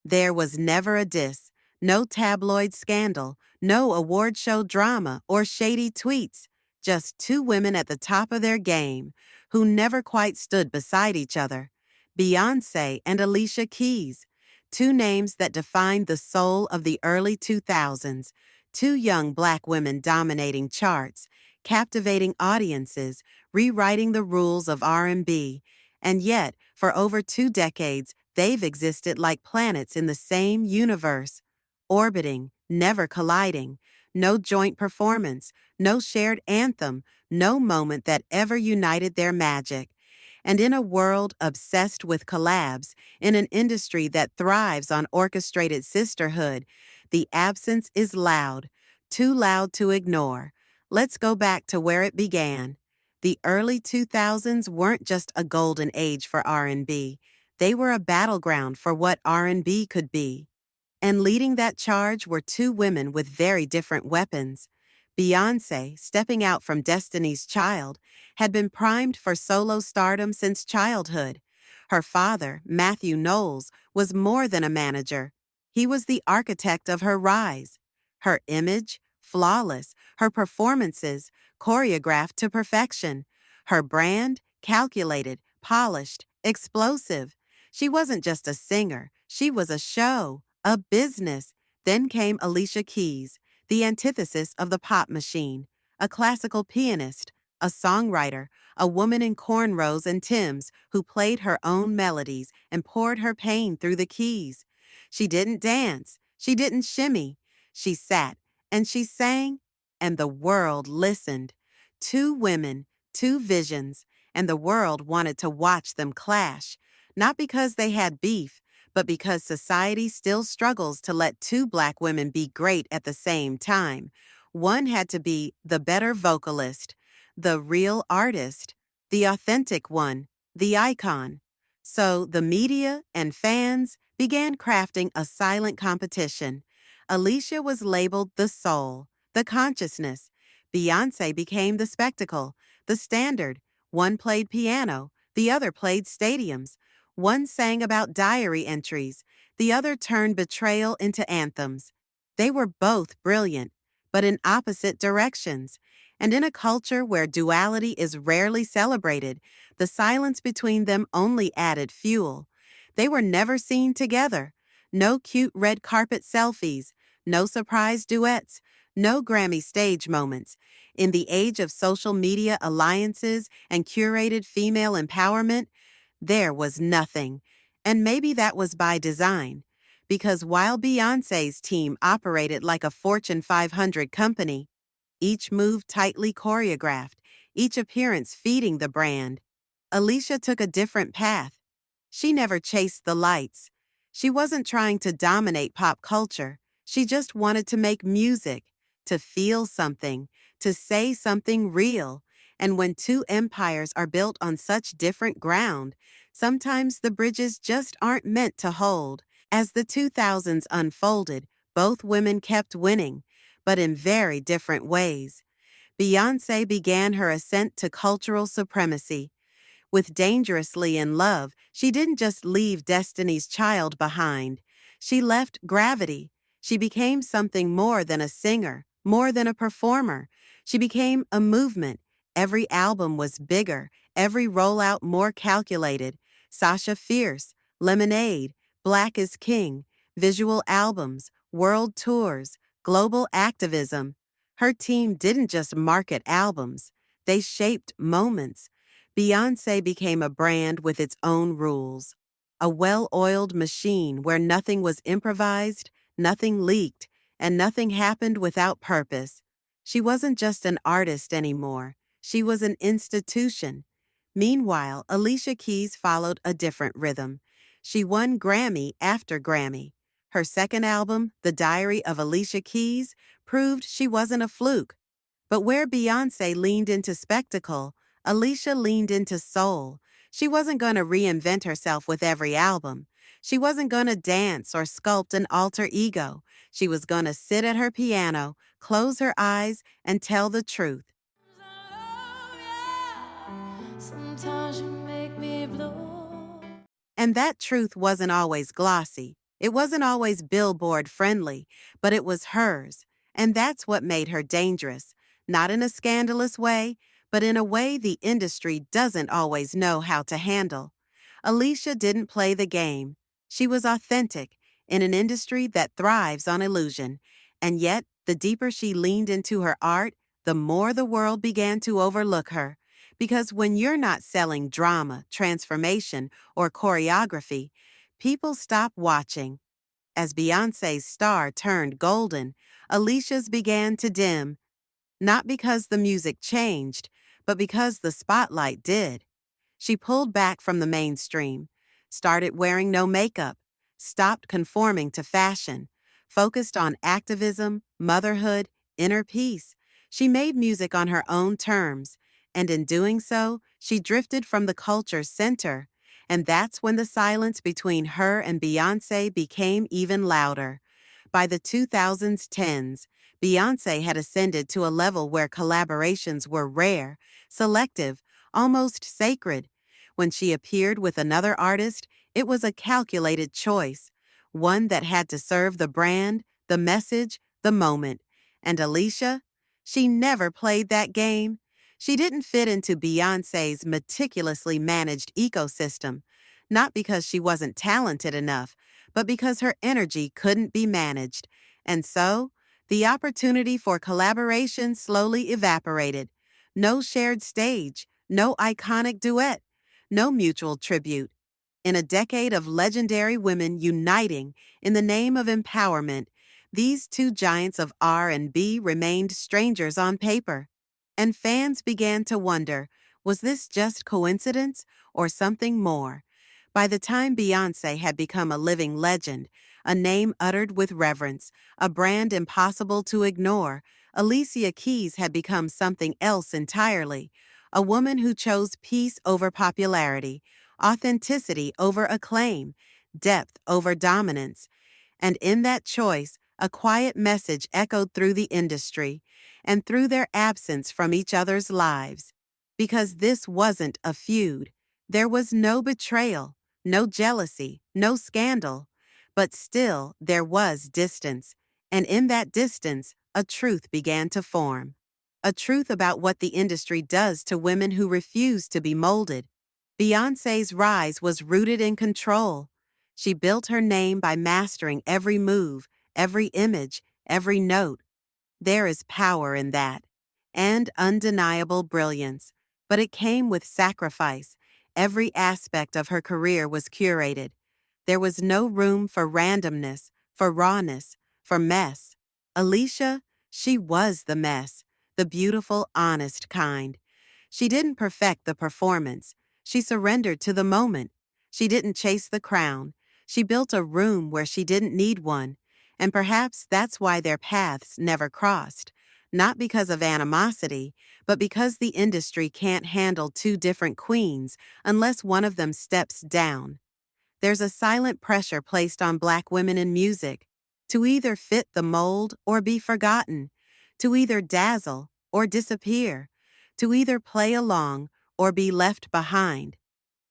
There was never a diss, no tabloid scandal, no award show drama or shady tweets, just two women at the top of their game who never quite stood beside each other. Beyoncé and Alicia Keys, two names that defined the soul of the early 2000s, two young black women dominating charts, captivating audiences, rewriting the rules of R&B, and yet, for over 2 decades, they've existed like planets in the same universe, orbiting, never colliding. No joint performance, no shared anthem, no moment that ever united their magic. And in a world obsessed with collabs, in an industry that thrives on orchestrated sisterhood, the absence is loud, too loud to ignore. Let's go back to where it began. The early 2000s weren't just a golden age for R&B. They were a battleground for what R&B could be. And leading that charge were two women with very different weapons. Beyoncé, stepping out from Destiny's Child, had been primed for solo stardom since childhood. Her father, Matthew Knowles, was more than a manager. He was the architect of her rise. Her image, flawless, her performances, choreographed to perfection. Her brand, calculated, polished, explosive. She wasn't just a singer, she was a show, a business. Then came Alicia Keys, the antithesis of the pop machine, a classical pianist, a songwriter, a woman in cornrows and Timbs who played her own melodies and poured her pain through the keys. She didn't dance, she didn't shimmy. She sat and she sang, and the world listened. Two women, two visions, and the world wanted to watch them clash, not because they had beef, but because society still struggles to let two black women be great at the same time. One had to be the better vocalist, the real artist, the authentic one, the icon. So the media and fans began crafting a silent competition. Alicia was labeled the soul, the consciousness. Beyoncé became the spectacle, the standard. One played piano, the other played stadiums. One sang about diary entries, the other turned betrayal into anthems. They were both brilliant, but in opposite directions. And in a culture where duality is rarely celebrated, the silence between them only added fuel. They were never seen together. No cute red carpet selfies, no surprise duets, no Grammy stage moments. In the age of social media alliances and curated female empowerment, there was nothing. And maybe that was by design. Because while Beyoncé's team operated like a Fortune 500 company, each move tightly choreographed, each appearance feeding the brand, Alicia took a different path. She never chased the lights. She wasn't trying to dominate pop culture. She just wanted to make music, to feel something, to say something real. And when two empires are built on such different ground, sometimes the bridges just aren't meant to hold. As the 2000s unfolded, both women kept winning, but in very different ways. Beyoncé began her ascent to cultural supremacy. With Dangerously in Love, she didn't just leave Destiny's Child behind. She left gravity. She became something more than a singer, more than a performer. She became a movement. Every album was bigger, every rollout more calculated. Sasha Fierce, Lemonade, Black is King, visual albums, world tours, global activism. Her team didn't just market albums, they shaped moments. Beyoncé became a brand with its own rules, a well-oiled machine where nothing was improvised, nothing leaked, and nothing happened without purpose. She wasn't just an artist anymore. She was an institution. Meanwhile, Alicia Keys followed a different rhythm. She won Grammy after Grammy. Her second album, The Diary of Alicia Keys, proved she wasn't a fluke. But where Beyoncé leaned into spectacle, Alicia leaned into soul. She wasn't going to reinvent herself with every album. She wasn't going to dance or sculpt an alter ego. She was going to sit at her piano, close her eyes, and tell the truth. Sometimes you make me blue. And that truth wasn't always glossy. It wasn't always billboard friendly, but it was hers, and that's what made her dangerous, not in a scandalous way, but in a way the industry doesn't always know how to handle. Alicia didn't play the game. She was authentic in an industry that thrives on illusion, and yet the deeper she leaned into her art, the more the world began to overlook her. Because when you're not selling drama, transformation, or choreography, people stop watching. As Beyoncé's star turned golden, Alicia's began to dim, not because the music changed, but because the spotlight did. She pulled back from the mainstream, started wearing no makeup, stopped conforming to fashion, focused on activism, motherhood, inner peace. She made music on her own terms, and in doing so, she drifted from the culture's center. And that's when the silence between her and Beyoncé became even louder. By the 2010s, Beyoncé had ascended to a level where collaborations were rare, selective, almost sacred. When she appeared with another artist, it was a calculated choice, one that had to serve the brand, the message, the moment. And Alicia? She never played that game. She didn't fit into Beyoncé's meticulously managed ecosystem, not because she wasn't talented enough, but because her energy couldn't be managed. And so, the opportunity for collaboration slowly evaporated. No shared stage, no iconic duet, no mutual tribute. In a decade of legendary women uniting in the name of empowerment, these two giants of R&B remained strangers on paper. And fans began to wonder, was this just coincidence or something more? By the time Beyoncé had become a living legend, a name uttered with reverence, a brand impossible to ignore, Alicia Keys had become something else entirely, a woman who chose peace over popularity, authenticity over acclaim, depth over dominance. And in that choice, a quiet message echoed through the industry and through their absence from each other's lives. Because this wasn't a feud. There was no betrayal, no jealousy, no scandal. But still, there was distance. And in that distance, a truth began to form. A truth about what the industry does to women who refuse to be molded. Beyoncé's rise was rooted in control. She built her name by mastering every move, every image, every note. There is power in that, and undeniable brilliance. But it came with sacrifice. Every aspect of her career was curated. There was no room for randomness, for rawness, for mess. Alicia, she was the mess, the beautiful, honest kind. She didn't perfect the performance. She surrendered to the moment. She didn't chase the crown. She built a room where she didn't need one. And perhaps that's why their paths never crossed. Not because of animosity, but because the industry can't handle two different queens unless one of them steps down. There's a silent pressure placed on Black women in music to either fit the mold or be forgotten, to either dazzle or disappear, to either play along or be left behind.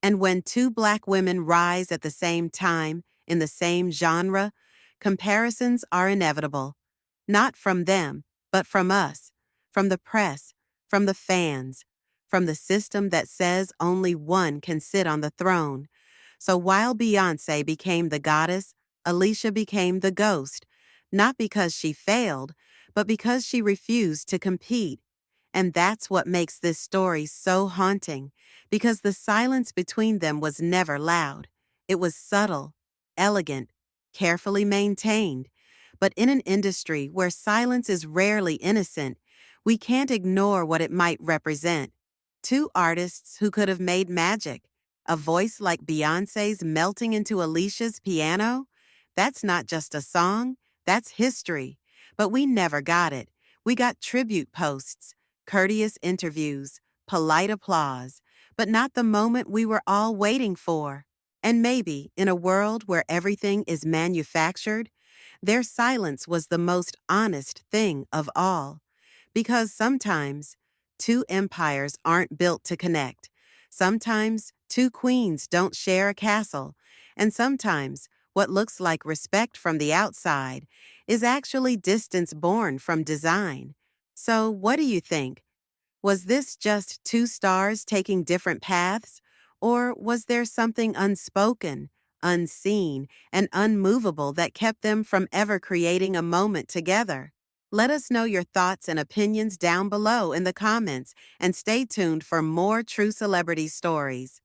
And when two Black women rise at the same time in the same genre, comparisons are inevitable. Not from them, but from us, from the press, from the fans, from the system that says only one can sit on the throne. So while Beyoncé became the goddess, Alicia became the ghost, not because she failed, but because she refused to compete. And that's what makes this story so haunting, because the silence between them was never loud. It was subtle, elegant, carefully maintained. But in an industry where silence is rarely innocent, we can't ignore what it might represent. Two artists who could have made magic. A voice like Beyoncé's melting into Alicia's piano? That's not just a song, that's history. But we never got it. We got tribute posts, courteous interviews, polite applause, but not the moment we were all waiting for. And maybe, in a world where everything is manufactured, their silence was the most honest thing of all. Because sometimes, two empires aren't built to connect. Sometimes, two queens don't share a castle. And sometimes, What looks like respect from the outside is actually distance born from design. So, what do you think? Was this just two stars taking different paths? Or was there something unspoken, unseen, and unmovable that kept them from ever creating a moment together? Let us know your thoughts and opinions down below in the comments, and stay tuned for more true celebrity stories.